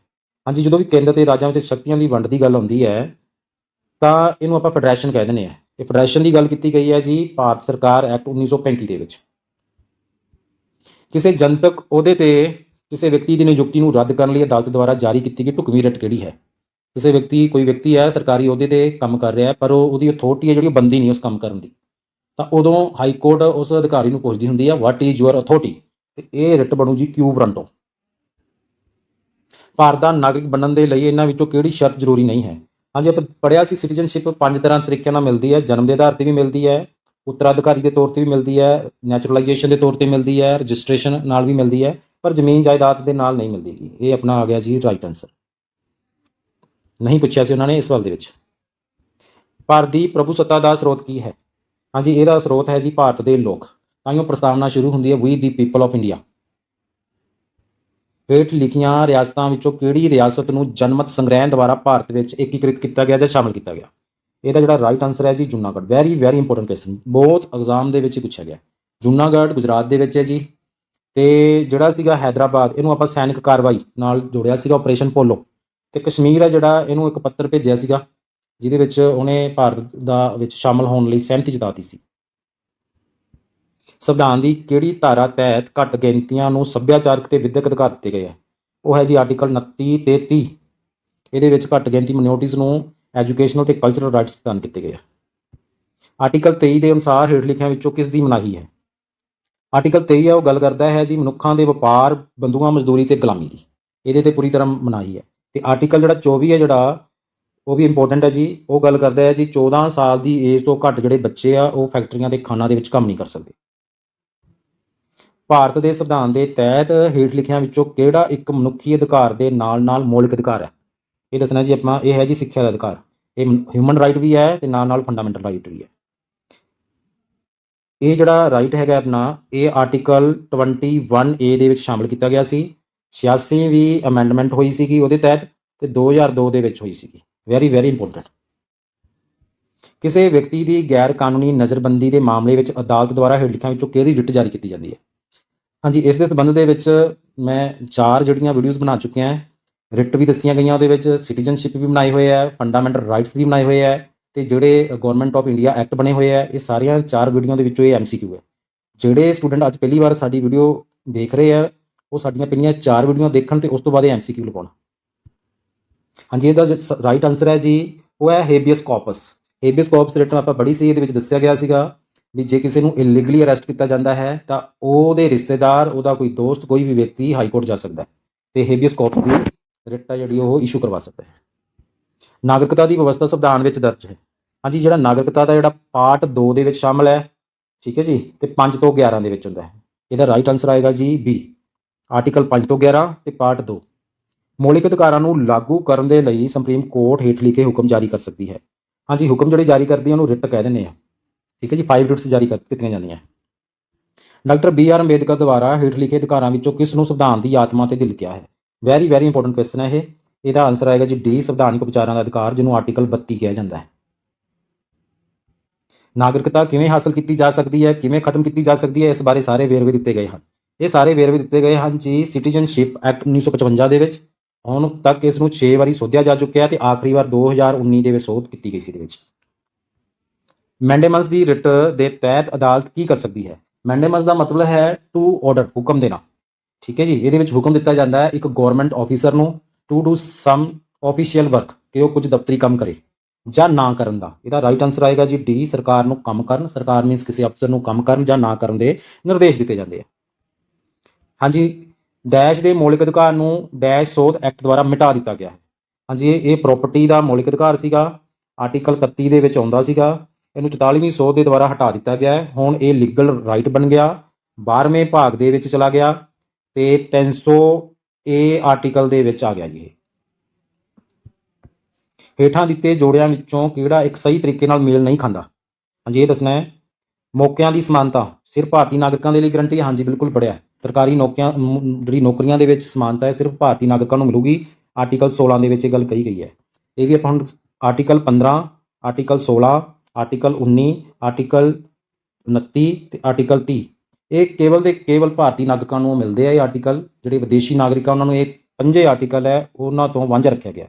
ਹਾਂਜੀ, ਜਦੋਂ ਵੀ ਕੇਂਦਰ ਤੇ ਰਾਜਾਂ ਵਿੱਚ ਸ਼ਕਤੀਆਂ ਦੀ ਵੰਡ ਦੀ ਗੱਲ ਆਉਂਦੀ ਹੈ ਤਾਂ ਇਹਨੂੰ ਆਪਾਂ ਫੈਡਰੇਸ਼ਨ ਕਹਿ ਦਿੰਦੇ ਹਾਂ। ਇਹ ਫੈਡਰੇਸ਼ਨ ਦੀ ਗੱਲ ਕੀਤੀ ਗਈ ਹੈ ਜੀ ਭਾਰਤ ਸਰਕਾਰ ਐਕਟ 1935 ਦੇ ਵਿੱਚ। ਕਿਸੇ ਜਨਤਕ ਅਹੁਦੇ ਤੇ ਕਿਸੇ ਵਿਅਕਤੀ ਦੀ ਨਿਯੁਕਤੀ ਨੂੰ ਰੱਦ ਕਰਨ ਲਈ ਅਦਾਲਤ ਦੁਆਰਾ ਜਾਰੀ ਕੀਤੀ ਗਈ ਢੁਕਵੀਂ ਰਿਟ ਕਿਹੜੀ ਹੈ? ਕੋਈ ਵਿਅਕਤੀ ਹੈ ਸਰਕਾਰੀ ਅਹੁਦੇ ਤੇ ਕੰਮ ਕਰ ਰਿਹਾ ਹੈ ਪਰ ਉਹਦੀ ਅਥਾਰਟੀ ਹੈ ਜਿਹੜੀ ਬੰਦੀ ਨਹੀਂ ਉਸ ਕੰਮ ਕਰਨ ਦੀ, ਤਾਂ ਉਦੋਂ ਹਾਈ ਕੋਰਟ ਉਸ ਅਧਿਕਾਰੀ ਨੂੰ ਪੁੱਛਦੀ ਹੁੰਦੀ ਹੈ ਵਾਟ ਇਜ਼ ਯੂਅਰ ਅਥਾਰਟੀ, ਤੇ ਇਹ ਰਿਟ ਬਣੂ ਜੀ ਕਿਊ ਬਰੰਟੋ। ਭਾਰਤ ਦਾ ਨਾਗਰਿਕ ਬਣਨ ਦੇ ਲਈ ਇਹਨਾਂ ਵਿੱਚੋਂ ਕਿਹੜੀ ਸ਼ਰਤ ਜ਼ਰੂਰੀ ਨਹੀਂ ਹੈ? ਹਾਂਜੀ, ਆਪਾਂ ਪੜ੍ਹਿਆ ਸੀ ਸਿਟੀਜ਼ਨਸ਼ਿਪ 5 ਤਰੀਕਿਆਂ ਨਾਲ ਮਿਲਦੀ ਹੈ। ਜਨਮ ਦੇ ਆਧਾਰ ਤੇ ਵੀ ਮਿਲਦੀ ਹੈ, ਉੱਤਰਾਧਿਕਾਰੀ ਦੇ ਤੌਰ ਤੇ ਵੀ ਮਿਲਦੀ ਹੈ, ਨੈਚੁਰਲਾਈਜੇਸ਼ਨ ਦੇ ਤੌਰ ਤੇ ਮਿਲਦੀ ਹੈ, ਰਜਿਸਟ੍ਰੇਸ਼ਨ ਨਾਲ ਵੀ ਮਿਲਦੀ ਹੈ, ਪਰ ਜ਼ਮੀਨ ਜਾਇਦਾਦ ਦੇ ਨਾਲ ਨਹੀਂ ਮਿਲਦੀ। ਇਹ ਆਪਣਾ ਆ ਗਿਆ ਜੀ ਰਾਈਟ ਆਨਸਰ। ਨਹੀਂ ਪੁੱਛਿਆ ਸੀ ਉਹਨਾਂ ਨੇ ਇਸ ਸਵਾਲ ਦੇ ਵਿੱਚ। ਭਾਰਤ ਦੀ ਪ੍ਰਭੂਸੱਤਾ ਦਾ ਸਰੋਤ ਕੀ ਹੈ? ਹਾਂਜੀ, ਇਹਦਾ ਸਰੋਤ ਹੈ ਜੀ ਭਾਰਤ ਦੇ ਲੋਕ। ਤਾਂਹੀਓ ਪ੍ਰਸਤਾਵਨਾ ਸ਼ੁਰੂ ਹੁੰਦੀ ਹੈ ਵੀ ਦੀ ਪੀਪਲ ਆਫ ਇੰਡੀਆ। ਹੇਠ ਲਿਖੀਆਂ ਰਿਆਸਤਾਂ ਵਿੱਚੋਂ ਕਿਹੜੀ ਰਿਆਸਤ ਨੂੰ ਜਨਮਤ ਸੰਗ੍ਰਹਿ ਦੁਆਰਾ ਭਾਰਤ ਵਿੱਚ ਏਕੀਕ੍ਰਿਤ ਕੀਤਾ ਗਿਆ ਜਾਂ ਸ਼ਾਮਲ ਕੀਤਾ ਗਿਆ? ਇਹਦਾ ਜਿਹੜਾ ਰਾਈਟ ਆਨਸਰ ਹੈ ਜੀ Junagadh. Very very important question, ਬਹੁਤ ਐਗਜ਼ਾਮ ਦੇ ਵਿੱਚ ਪੁੱਛਿਆ ਗਿਆ। ਜੂਨਾਗੜ੍ਹ ਗੁਜਰਾਤ ਦੇ ਵਿੱਚ ਹੈ ਜੀ। ਤੇ ਜਿਹੜਾ ਸੀਗਾ ਹੈਦਰਾਬਾਦ, ਇਹਨੂੰ ਆਪਾਂ ਸੈਨਿਕ ਕਾਰਵਾਈ ਨਾਲ ਜੋੜਿਆ ਸੀਗਾ, ਆਪਰੇਸ਼ਨ ਪੋਲੋ। ਤੇ ਕਸ਼ਮੀਰ ਹੈ ਜਿਹੜਾ, ਇਹਨੂੰ ਇੱਕ ਪੱਤਰ ਭੇਜਿਆ ਸੀਗਾ ਜਿਹਦੇ ਵਿੱਚ ਉਹਨੇ ਭਾਰਤ ਦਾ ਵਿੱਚ ਸ਼ਾਮਲ ਹੋਣ ਲਈ ਸਹਿਮਤੀ ਜਤਾਤੀ ਸੀ। ਸੰਵਿਧਾਨ ਦੀ ਕਿਹੜੀ ਧਾਰਾ ਤਹਿਤ ਘੱਟ ਗਿਣਤੀਆਂ ਨੂੰ ਸੱਭਿਆਚਾਰਕ ਤੇ ਵਿਦਿਅਕ ਅਧਿਕਾਰ ਦਿੱਤੇ ਗਏ ਹੈ? ਉਹ ਹੈ ਜੀ ਆਰਟੀਕਲ 29 ਤੇ 30। ਇਹਦੇ ਵਿੱਚ ਘੱਟ ਗਿਣਤੀ ਮਿਨੋਰਟੀਜ਼ ਨੂੰ ਐਜੂਕੇਸ਼ਨਲ ਤੇ ਕਲਚਰਲ ਰਾਈਟਸ ਪ੍ਰਦਾਨ ਕੀਤੇ ਗਏ ਆ। ਆਰਟੀਕਲ 23 ਦੇ ਅਨੁਸਾਰ ਹੇਠ ਲਿਖਿਆਂ ਵਿੱਚੋਂ ਕਿਸ ਦੀ ਮਨਾਹੀ ਹੈ? ਆਰਟੀਕਲ 23 ਹੈ ਉਹ ਗੱਲ ਕਰਦਾ ਹੈ ਜੀ ਮਨੁੱਖਾਂ ਦੇ ਵਪਾਰ, ਬੰਦੂਆਂ ਮਜ਼ਦੂਰੀ ਤੇ ਗੁਲਾਮੀ ਦੀ। ਇਹਦੇ ਤੇ ਪੂਰੀ ਤਰ੍ਹਾਂ ਮਨਾਹੀ ਹੈ। ਤੇ ਆਰਟੀਕਲ ਜਿਹੜਾ 24 ਹੈ ਜਿਹੜਾ ਉਹ ਵੀ ਇੰਪੋਰਟੈਂਟ ਹੈ ਜੀ। ਉਹ ਗੱਲ ਕਰਦਾ ਹੈ ਜੀ 14 ਸਾਲ ਦੀ ਏਜ ਤੋਂ ਘੱਟ ਜਿਹੜੇ ਬੱਚੇ ਆ ਉਹ ਫੈਕਟਰੀਆਂ ਤੇ ਖਾਨਾਂ ਦੇ ਵਿੱਚ ਕੰਮ ਨਹੀਂ ਕਰ ਸਕਦੇ। ਭਾਰਤ ਦੇ ਸੰਵਿਧਾਨ ਦੇ ਤਹਿਤ ਹੇਠ ਲਿਖਿਆਂ ਵਿੱਚੋਂ ਕਿਹੜਾ ਇੱਕ ਮਨੁੱਖੀ ਅਧਿਕਾਰ ਦੇ ਨਾਲ ਮੌਲਿਕ ਅਧਿਕਾਰ ਹੈ? ਇਹ ਦੱਸਣਾ ਜੀ ਆਪਣਾ, ਇਹ ਹੈ ਜੀ ਸਿੱਖਿਆ ਦਾ ਅਧਿਕਾਰ। ਇਹ ਹਿਊਮਨ ਰਾਈਟ ਵੀ ਹੈ ਤੇ ਨਾਲ ਫੰਡਾਮੈਂਟਲ ਰਾਈਟ ਵੀ ਹੈ। ਇਹ ਜਿਹੜਾ ਰਾਈਟ ਹੈਗਾ ਆਪਣਾ, ਇਹ ਆਰਟੀਕਲ 21A ਦੇ ਵਿੱਚ ਸ਼ਾਮਿਲ ਕੀਤਾ ਗਿਆ ਸੀ। 86ਵੀਂ ਅਮੈਂਡਮੈਂਟ ਹੋਈ ਸੀਗੀ ਉਹਦੇ ਤਹਿਤ ਤੇ 2002 ਦੇ ਵਿੱਚ ਹੋਈ ਸੀਗੀ। Very very important. ਕਿਸੇ ਵਿਅਕਤੀ ਦੀ ਗੈਰ ਕਾਨੂੰਨੀ ਨਜ਼ਰਬੰਦੀ ਦੇ ਮਾਮਲੇ ਵਿੱਚ ਅਦਾਲਤ ਦੁਆਰਾ ਹੇਠ ਲਿਖਿਆਂ ਵਿੱਚੋਂ ਕਿਹੜੀ ਰਿਟ ਜਾਰੀ ਕੀਤੀ ਜਾਂਦੀ ਹੈ? ਹਾਂਜੀ, ਇਸ ਦੇ ਸੰਬੰਧ ਦੇ ਵਿੱਚ ਮੈਂ 4 ਜਿਹੜੀਆਂ ਵੀਡੀਓਜ਼ ਬਣਾ ਚੁੱਕਿਆ ਹਾਂ। ਰਿਟ ਵੀ ਦੱਸੀਆਂ ਗਈਆਂ ਉਹਦੇ ਵਿੱਚ, ਸਿਟੀਜ਼ਨਸ਼ਿਪ ਵੀ ਬਣਾਏ ਹੋਏ ਹੈ, ਫੰਡਾਮੈਂਟਲ ਰਾਈਟਸ ਵੀ ਬਣਾਏ ਹੋਏ ਹੈ, ਤੇ ਜਿਹੜੇ ਗਵਰਨਮੈਂਟ ਆਫ ਇੰਡੀਆ ਐਕਟ ਬਣੇ ਹੋਏ ਹੈ। ਇਹ ਸਾਰੀਆਂ 4 ਵੀਡੀਓ ਦੇ ਵਿੱਚੋਂ ਇਹ MCQ ਹੈ। ਜਿਹੜੇ ਸਟੂਡੈਂਟ ਅੱਜ ਪਹਿਲੀ ਵਾਰ ਸਾਡੀ ਵੀਡੀਓ ਦੇਖ ਰਹੇ ਆ ਉਹ ਸਾਡੀਆਂ ਪਹਿਲੀਆਂ 4 ਵੀਡੀਓ ਦੇਖਣ ਤੇ ਉਸ ਤੋਂ ਬਾਅਦ ਇਹ MCQ ਲਗਾਉਣ। ਹਾਂਜੀ, ਇਹਦਾ ਰਾਈਟ ਆਨਸਰ ਹੈ ਜੀ ਉਹ ਹੈ ਹੇਬੀਅਸ ਕਾਰਪਸ। ਹੇਬੀਅਸ ਕਾਰਪਸ ਰਿਟ ਆਪਾਂ ਪੜ੍ਹੀ ਸੀ, ਇਹਦੇ ਵਿੱਚ ਦੱਸਿਆ ਗਿਆ ਸੀਗਾ ਵੀ ਜੇ ਕਿਸੇ ਨੂੰ ਇਲੀਗਲੀ ਅਰੈਸਟ ਕੀਤਾ ਜਾਂਦਾ ਹੈ ਤਾਂ ਉਹਦੇ ਰਿਸ਼ਤੇਦਾਰ, ਉਹਦਾ ਕੋਈ ਦੋਸਤ, ਕੋਈ ਵੀ ਵਿਅਕਤੀ ਹਾਈ ਕੋਰਟ ਜਾ ਸਕਦਾ ਹੈ ਤੇ ਹੇਬੀਅਸ ਕਾਰਪਸ ਦੀ ਰਿਟ ਆ ਜਿਹੜੀ ਉਹ ਇਸ਼ੂ ਕਰਵਾ ਸਕਦਾ ਹੈ। ਨਾਗਰਿਕਤਾ ਦੀ ਵਿਵਸਥਾ ਸੰਵਿਧਾਨ ਵਿੱਚ ਦਰਜ ਹੈ। ਹਾਂਜੀ, ਜਿਹੜਾ ਨਾਗਰਿਕਤਾ ਦਾ ਜਿਹੜਾ ਪਾਰਟ 2 ਦੇ ਵਿੱਚ ਸ਼ਾਮਲ ਹੈ, ਠੀਕ ਹੈ ਜੀ, ਤੇ 5 ਤੋਂ 11 ਦੇ ਵਿੱਚ ਹੁੰਦਾ ਹੈ। ਇਹਦਾ ਰਾਈਟ ਆਨਸਰ ਆਏਗਾ ਜੀ B, ਆਰਟੀਕਲ 5 ਤੋਂ 11 ਤੇ ਪਾਰਟ 2। ਮੌਲਿਕ ਅਧਿਕਾਰਾਂ ਨੂੰ ਲਾਗੂ ਕਰਨ ਦੇ ਲਈ ਸੁਪਰੀਮ ਕੋਰਟ ਹੇਠ ਲਿਖੇ ਹੁਕਮ ਜਾਰੀ ਕਰ ਸਕਦੀ ਹੈ। ਹਾਂਜੀ, ਹੁਕਮ ਜਿਹੜੇ ਜਾਰੀ ਕਰਦੀ ਹੈ ਉਹਨੂੰ ਰਿਟ ਕਹਿ ਦਿੰਦੇ ਆ। ਠੀਕ ਹੈ ਜੀ, 5 ਰਿਟਸ ਜਾਰੀ ਕੀਤੀਆਂ ਜਾਂਦੀਆਂ। ਡਾਕਟਰ BR ਅੰਬੇਦਕਰ ਦੁਆਰਾ ਹੇਠ ਲਿਖੇ ਅਧਿਕਾਰਾਂ ਵਿੱਚੋਂ ਕਿਸ ਨੂੰ ਸੰਵਿਧਾਨ ਦੀ ਆਤਮਾ ਤੇ ਦਿਲ ਕਿਹਾ ਹੈ? ਵੈਰੀ ਵੈਰੀ ਇੰਪੋਰਟੈਂਟ ਕੁਐਸਚਨ ਹੈ ਇਹ। ਇਹਦਾ ਆਨਸਰ ਆਏਗਾ ਜੀ ਡੀ, ਸੰਵਿਧਾਨਿਕ ਵਿਚਾਰਾਂ ਦਾ ਅਧਿਕਾਰ, ਜਿਹਨੂੰ ਆਰਟੀਕਲ 32 ਕਿਹਾ ਜਾਂਦਾ ਹੈ। ਨਾਗਰਿਕਤਾ ਕਿਵੇਂ ਹਾਸਲ ਕੀਤੀ ਜਾ ਸਕਦੀ ਹੈ, ਕਿਵੇਂ ਖਤਮ ਕੀਤੀ ਜਾ ਸਕਦੀ ਹੈ, ਇਸ ਬਾਰੇ ਸਾਰੇ ਵੇਰਵੇ ਦਿੱਤੇ ਗਏ ਹਨ। ਇਹ ਸਾਰੇ ਵੇਰਵੇ ਦਿੱਤੇ ਗਏ ਹਨ ਜੀ ਸਿਟੀਜ਼ਨਸ਼ਿਪ ਐਕਟ 1955 ਦੇ ਵਿੱਚ। ਹੁਣ ਤੱਕ ਇਸ ਨੂੰ 6 ਵਾਰੀ ਸੋਧਿਆ ਜਾ ਚੁੱਕਿਆ ਤੇ ਆਖਰੀ ਵਾਰ 2019 ਦੇ ਵਿੱਚ ਸੋਧ ਕੀਤੀ ਗਈ ਸੀ। ਇਹਦੇ ਵਿੱਚ ਮੈਂਡੇਮਸ ਦੀ ਰਿਟ ਦੇ ਤਹਿਤ ਅਦਾਲਤ ਕੀ ਕਰ ਸਕਦੀ ਹੈ? ਮੈਂਡੇਮਸ ਦਾ ਮਤਲਬ ਹੈ ਟੂ ਆਰਡਰ, ਹੁਕਮ ਦੇਣਾ। ਠੀਕ ਹੈ ਜੀ, ਇਹਦੇ ਵਿੱਚ ਹੁਕਮ ਦਿੱਤਾ ਜਾਂਦਾ ਹੈ ਇੱਕ ਗਵਰਨਮੈਂਟ ਆਫੀਸਰ ਨੂੰ to do some official work, ਕਿ ਉਹ ਕੁਝ ਦਫ਼ਤਰੀ ਕੰਮ ਕਰੇ ਜਾਂ ਨਾ ਕਰਨ ਦਾ। ਇਹਦਾ ਰਾਈਟ ਆਨਸਰ ਆਏਗਾ ਜੀ ਡੀ, ਸਰਕਾਰ ਨੂੰ ਕੰਮ ਕਰਨ। ਸਰਕਾਰ ਮੀਨਸ ਕਿਸੇ ਅਫਸਰ ਨੂੰ ਕੰਮ ਕਰਨ ਜਾਂ ਨਾ ਕਰਨ ਦੇ ਨਿਰਦੇਸ਼ ਦਿੱਤੇ ਜਾਂਦੇ ਆ। ਹਾਂਜੀ, ਡੈਸ਼ ਦੇ ਮੌਲਿਕ ਅਧਿਕਾਰ ਨੂੰ ਡੈਸ਼ ਸੋਧ ਐਕਟ ਦੁਆਰਾ ਮਿਟਾ ਦਿੱਤਾ ਗਿਆ ਹੈ। ਹਾਂਜੀ, ਇਹ ਪ੍ਰਾਪਰਟੀ ਦਾ ਮੌਲਿਕ ਅਧਿਕਾਰ ਸੀਗਾ, ਆਰਟੀਕਲ 31 ਦੇ ਵਿੱਚ ਆਉਂਦਾ ਸੀਗਾ। ਇਹਨੂੰ 44ਵੀਂ ਸੋਧ ਦੇ ਦੁਆਰਾ ਹਟਾ ਦਿੱਤਾ ਗਿਆ ਹੈ। ਹੁਣ ਇਹ ਲੀਗਲ ਰਾਈਟ ਬਣ ਗਿਆ, 12ਵੇਂ ਭਾਗ ਦੇ ਵਿੱਚ ਚਲਾ ਗਿਆ ਤੇ 300 ਏ ਆਰਟੀਕਲ ਦੇ ਵਿੱਚ ਆ ਗਿਆ ਜੀ। ਹੇਠਾਂ ਦਿੱਤੇ ਜੋੜਿਆਂ ਵਿੱਚੋਂ ਕਿਹੜਾ ਇੱਕ ਸਹੀ ਤਰੀਕੇ ਨਾਲ ਮੇਲ ਨਹੀਂ ਖਾਂਦਾ? ਹਾਂਜੀ, ਇਹ ਦੱਸਣਾ ਹੈ। ਮੌਕਿਆਂ ਦੀ ਸਮਾਨਤਾ ਸਿਰਫ ਭਾਰਤੀ ਨਾਗਰਿਕਾਂ ਦੇ ਲਈ ਗਰੰਟੀ ਹੈ? ਹਾਂਜੀ, ਬਿਲਕੁਲ ਪੜ੍ਹਿਆ। ਸਰਕਾਰੀ ਜਿਹੜੀ ਨੌਕਰੀਆਂ ਦੇ ਵਿੱਚ ਸਮਾਨਤਾ ਹੈ ਸਿਰਫ ਭਾਰਤੀ ਨਾਗਰਿਕਾਂ ਨੂੰ ਮਿਲੂਗੀ। ਆਰਟੀਕਲ 16 ਦੇ ਵਿੱਚ ਇਹ ਗੱਲ ਕਹੀ ਗਈ ਹੈ। ਇਹ ਵੀ ਆਪਾਂ ਹੁਣ ਆਰਟੀਕਲ 15, ਆਰਟੀਕਲ 16, ਆਰਟੀਕਲ 19, ਆਰਟੀਕਲ 29 ਤੇ ਆਰਟੀਕਲ 30 ਇਹ ਕੇਵਲ ਤੇ ਕੇਵਲ ਭਾਰਤੀ ਨਾਗਰਿਕਾਂ ਨੂੰ ਮਿਲਦੇ ਆ। ਇਹ ਆਰਟੀਕਲ ਜਿਹੜੇ ਵਿਦੇਸ਼ੀ ਨਾਗਰਿਕ ਆ ਉਹਨਾਂ ਨੂੰ ਇਹ 5 ਆਰਟੀਕਲ ਹੈ ਉਹਨਾਂ ਤੋਂ ਵਾਂਝਾ ਰੱਖਿਆ ਗਿਆ।